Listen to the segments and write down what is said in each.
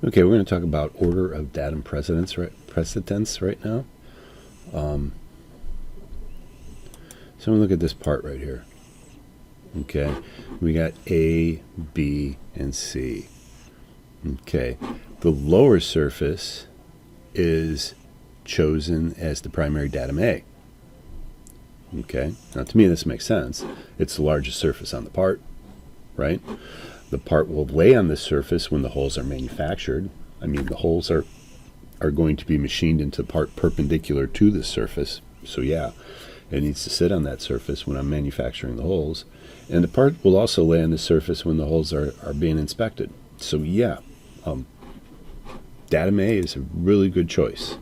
Okay, we're going to talk about order of datum precedence right now. So look at this part right here. Okay, we got A, B, and C. Okay, the lower surface is chosen as the primary datum A. Okay, now to me this makes sense. It's the largest surface on the part, right? The part will lay on this surface when the holes are manufactured. I mean, the holes are going to be machined into the part perpendicular to the surface. So yeah, it needs to sit on that surface when I'm manufacturing the holes. And the part will also lay on the surface when the holes are being inspected. So yeah, datum A is a really good choice.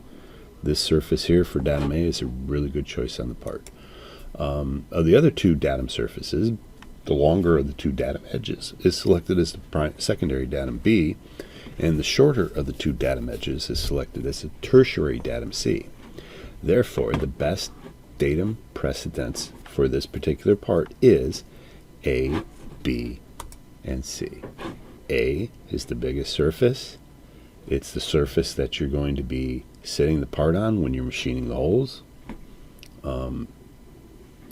This surface here for datum A is a really good choice on the part. Of the other two datum surfaces, the longer of the two datum edges is selected as the secondary datum B, and the shorter of the two datum edges is selected as the tertiary datum C. Therefore, the best datum precedence for this particular part is A, B, and C. A is the biggest surface. It's the surface that you're going to be setting the part on when you're machining the holes.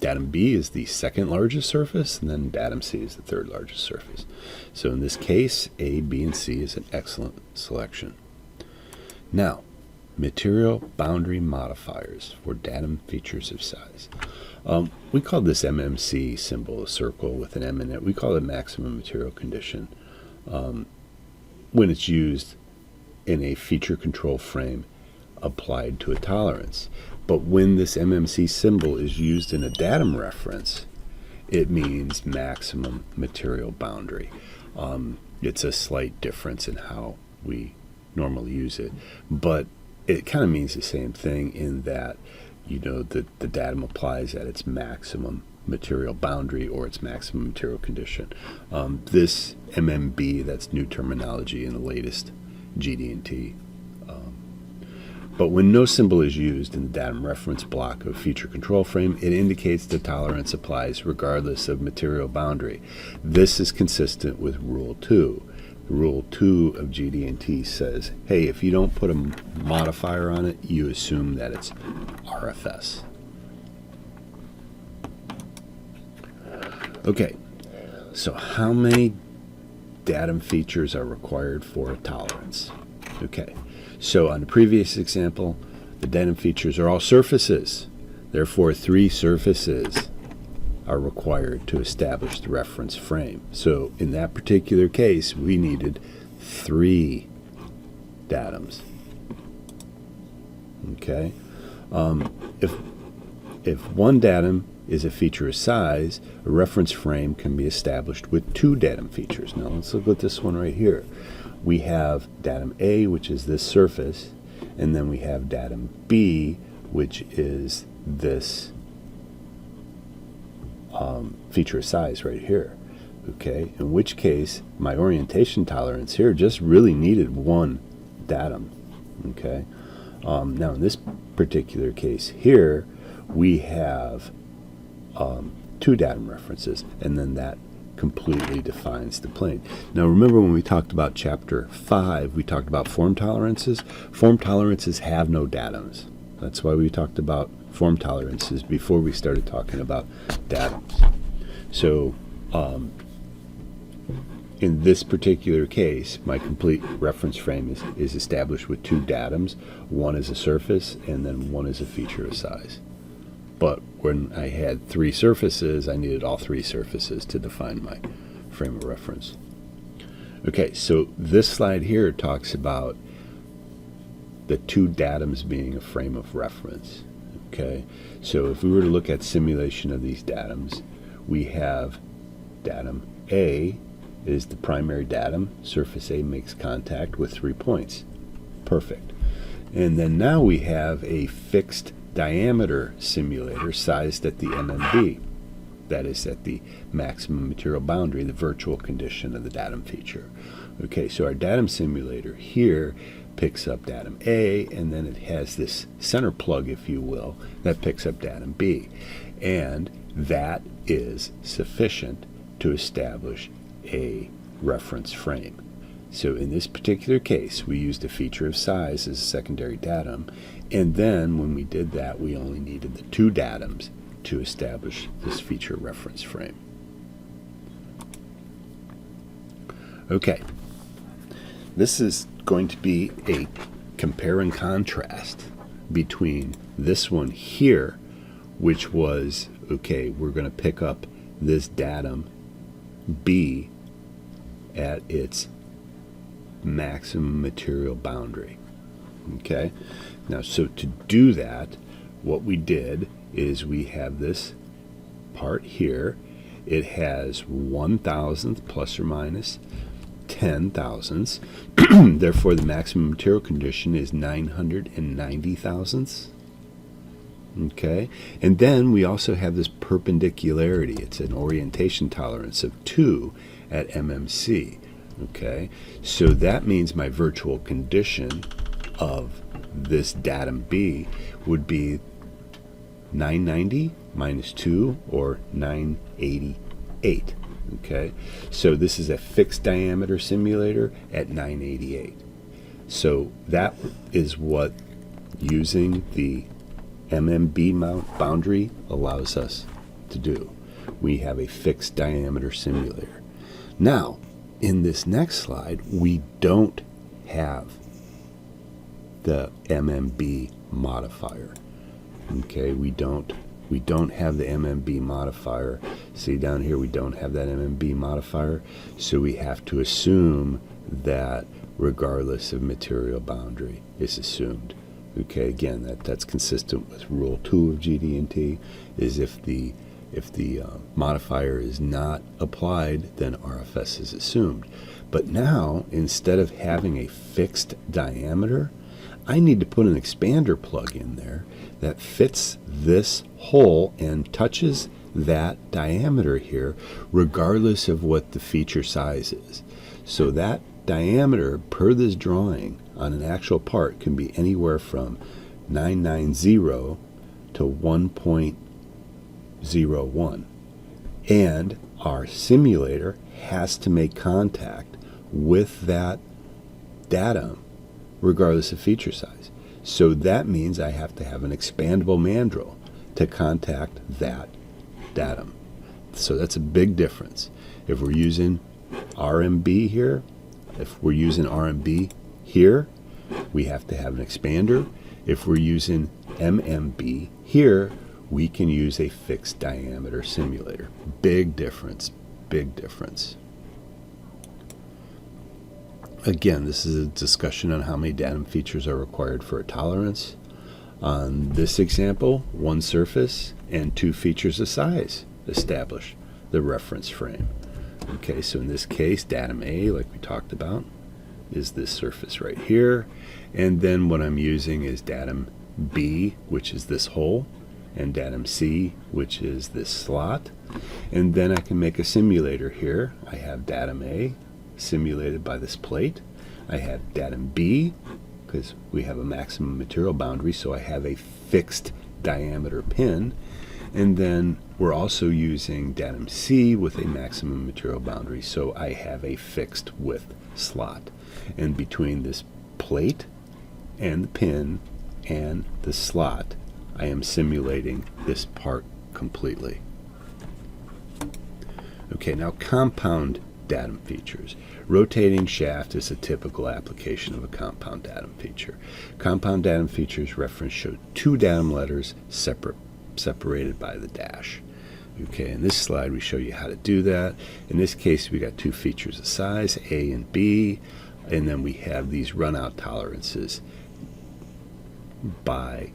Datum B is the second largest surface, and then datum C is the third largest surface. So in this case, A, B, and C is an excellent selection. Now, material boundary modifiers for datum features of size. We call this MMC symbol, a circle with an M in it. We call it maximum material condition when it's used in a feature control frame applied to a tolerance. But when this MMC symbol is used in a datum reference, it means maximum material boundary. It's a slight difference in how we normally use it, but it kind of means the same thing in that, you know, the datum applies at its maximum material boundary or its maximum material condition. This MMB, that's new terminology in the latest GDT. But when no symbol is used in the datum reference block of feature control frame, it indicates the tolerance applies regardless of material boundary. This is consistent with Rule 2. Rule 2 of GD&T says, hey, if you don't put a modifier on it, you assume that it's RFS. Okay, so how many datum features are required for a tolerance? Okay, so on the previous example, the datum features are all surfaces. Therefore, 3 surfaces are required to establish the reference frame. So in that particular case, we needed 3 datums. Okay, if one datum is a feature of size, a reference frame can be established with 2 datum features. Now let's look at this one right here. We have datum A, which is this surface, and then we have datum B, which is this feature of size right here. Okay, in which case my orientation tolerance here just really needed 1 datum. Okay, now in this particular case here, we have 2 datum references, and then that completely defines the plane. Now remember when we talked about chapter 5, we talked about form tolerances. Form tolerances have no datums. That's why we talked about form tolerances before we started talking about datums. So in this particular case, my complete reference frame is established with 2 datums. One is a surface, and then one is a feature of size. But when I had 3 surfaces, I needed all 3 surfaces to define my frame of reference. Okay, so this slide here talks about the 2 datums being a frame of reference. Okay, so if we were to look at simulation of these datums, we have datum A is the primary datum. Surface A makes contact with 3 points. Perfect. And then now we have a fixed diameter simulator sized at the MMB. That is at the maximum material boundary, the virtual condition of the datum feature. Okay, so our datum simulator here picks up datum A, and then it has this center plug, if you will, that picks up datum B. And that is sufficient to establish a reference frame. So in this particular case, we used a feature of size as a secondary datum, and then when we did that, we only needed the two datums to establish this feature reference frame. Okay, this is going to be a compare and contrast between this one here, which was, okay, we're going to pick up this datum B at its maximum material boundary. Okay, now so to do that, what we did is we have this part here. It has 1,000th plus or minus 10 thousandths. Therefore, the maximum material condition is 990 thousandths. Okay, and then we also have this perpendicularity. It's an orientation tolerance of 2 at MMC. Okay, so that means my virtual condition of this datum B would be 990 minus 2, or 988. Okay, so this is a fixed diameter simulator at 988. So that is what using the MMB mount boundary allows us to do. We have a fixed diameter simulator. Now, in this next slide, we don't have the MMB modifier. Okay, we don't have the MMB modifier. See down here, we don't have that MMB modifier, so we have to assume that regardless of material boundary is assumed. Okay, again, that's consistent with Rule 2 of GD&T, is if the modifier is not applied, then RFS is assumed. But now, instead of having a fixed diameter, I need to put an expander plug in there that fits this hole and touches that diameter here, regardless of what the feature size is. So that diameter, per this drawing, on an actual part can be anywhere from 990 to 1.01. And our simulator has to make contact with that datum regardless of feature size. So that means I have to have an expandable mandrel to contact that datum. So that's a big difference. If we're using RMB here, if we're using RMB here, we have to have an expander. If we're using MMB here, we can use a fixed diameter simulator. Big difference, big difference. Again, this is a discussion on how many datum features are required for a tolerance. On this example, one surface and two features of size establish the reference frame. Okay, so in this case, datum A, like we talked about, is this surface right here. And then what I'm using is datum B, which is this hole, and datum C, which is this slot. And then I can make a simulator here. I have datum A simulated by this plate. I have datum B, because we have a maximum material boundary, so I have a fixed diameter pin. And then we're also using datum C with a maximum material boundary, so I have a fixed width slot. And between this plate and the pin and the slot, I am simulating this part completely. Okay, now compound datum features. Rotating shaft is a typical application of a compound datum feature. Compound datum features reference show two datum letters separated by the dash. Okay, in this slide we show you how to do that. In this case, we got two features of size, A and B, and then we have these runout tolerances by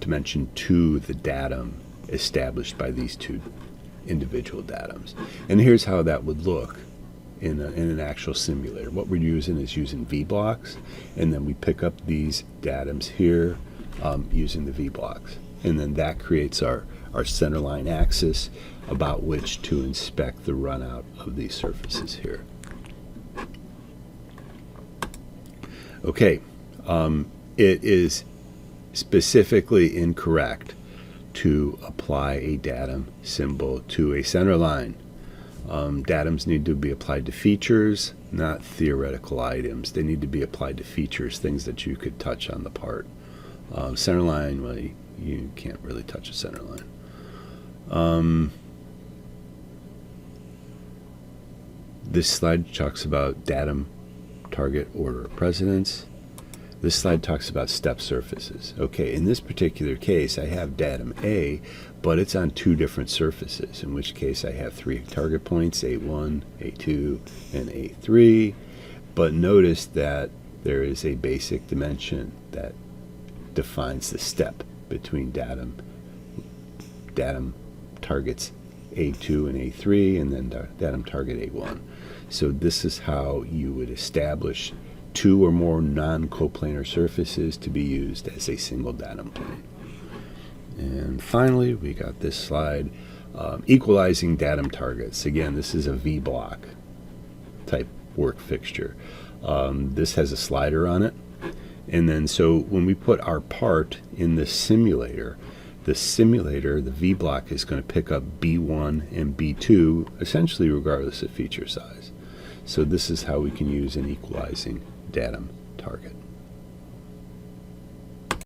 dimension 2, the datum established by these two individual datums. And here's how that would look in an actual simulator. What we're using is using V-blocks, and then we pick up these datums here using the V-blocks. And then that creates our centerline axis about which to inspect the runout of these surfaces here. Okay, it is specifically incorrect to apply a datum symbol to a center line Datums need to be applied to features, not theoretical items. They need to be applied to features, things that you could touch on the part. Centerline, well, you can't really touch a centerline. This slide talks about datum, target, order of precedence. This slide talks about step surfaces. Okay, in this particular case, I have datum A, but it's on two different surfaces, in which case I have three target points, A1, A2, and A3. But notice that there is a basic dimension that defines the step between datum targets A2 and A3, and then datum target A1. So this is how you would establish two or more non-coplanar surfaces to be used as a single datum plane. And finally, we got this slide, equalizing datum targets. Again, this is a V-block type work fixture. This has a slider on it. And then so when we put our part in the simulator, the V-block is going to pick up B1 and B2, essentially regardless of feature size. So this is how we can use an equalizing datum target.